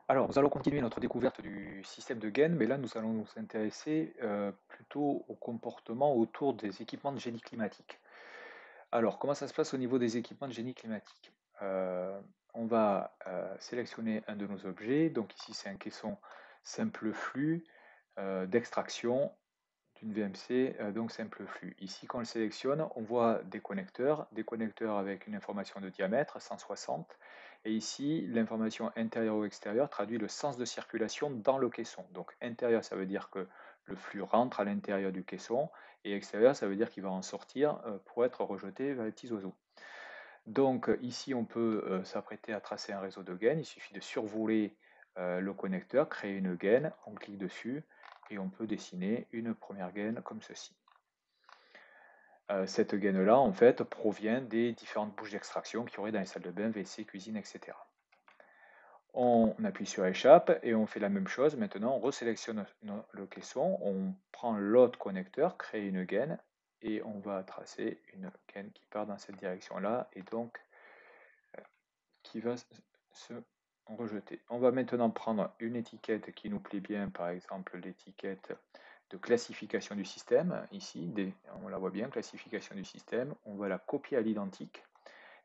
Alors, nous allons continuer notre découverte du système de gaines, mais là, nous allons nous intéresser plutôt au comportement autour des équipements de génie climatique. Alors, comment ça se passe au niveau des équipements de génie climatique? Euh, on va sélectionner un de nos objets. Donc ici, c'est un caisson simple flux d'extraction d'une VMC, donc simple flux. Ici, quand on le sélectionne, on voit des connecteurs avec une information de diamètre, 160. Et ici, l'information intérieure ou extérieure traduit le sens de circulation dans le caisson. Donc intérieur, ça veut dire que le flux rentre à l'intérieur du caisson, et extérieur, ça veut dire qu'il va en sortir pour être rejeté vers les petits oiseaux. Donc ici, on peut s'apprêter à tracer un réseau de gaines. Il suffit de survoler le connecteur, créer une gaine, on clique dessus et on peut dessiner une première gaine comme ceci. Cette gaine-là, en fait, provient des différentes bouches d'extraction qu'il y aurait dans les salles de bain, WC, cuisine, etc. On appuie sur échappe et on fait la même chose. Maintenant, on resélectionne le caisson, on prend l'autre connecteur, crée une gaine et on va tracer une gaine qui part dans cette direction-là et donc qui va se rejeter. On va maintenant prendre une étiquette qui nous plaît bien, par exemple l'étiquette de classification du système, ici, on la voit bien, classification du système, on va la copier à l'identique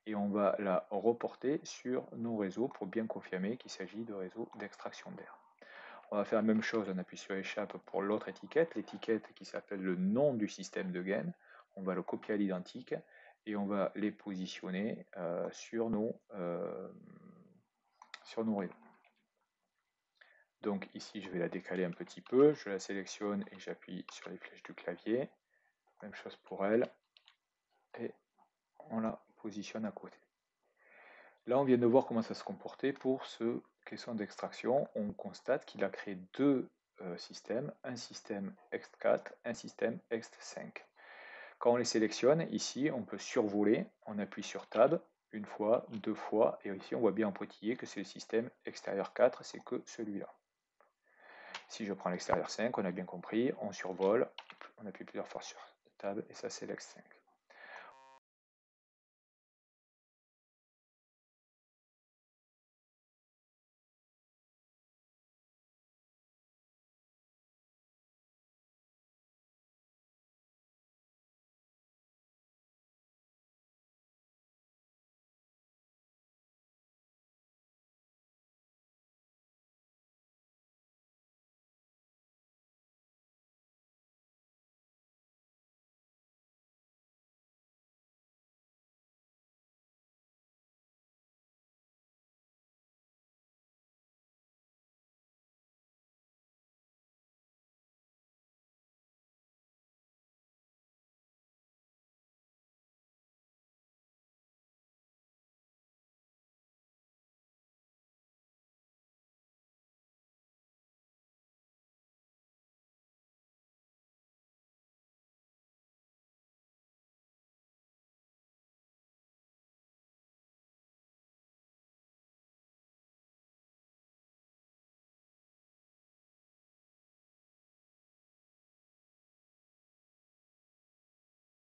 et on va la reporter sur nos réseaux pour bien confirmer qu'il s'agit de réseaux d'extraction d'air. On va faire la même chose, on appuie sur échappe pour l'autre étiquette, l'étiquette qui s'appelle le nom du système de gaine, on va le copier à l'identique et on va les positionner sur nos réseaux. Donc ici, je vais la décaler un petit peu, je la sélectionne et j'appuie sur les flèches du clavier. Même chose pour elle. Et on la positionne à côté. Là, on vient de voir comment ça se comportait pour ce caisson d'extraction. On constate qu'il a créé deux systèmes, un système ext4, un système ext5. Quand on les sélectionne, ici, on peut survoler, on appuie sur Tab, une fois, deux fois, et ici, on voit bien en pointillé que c'est le système extérieur 4, c'est que celui-là. Si je prends l'extérieur 5, on a bien compris, on survole, on appuie plusieurs fois sur Tab, et ça c'est l'ex5.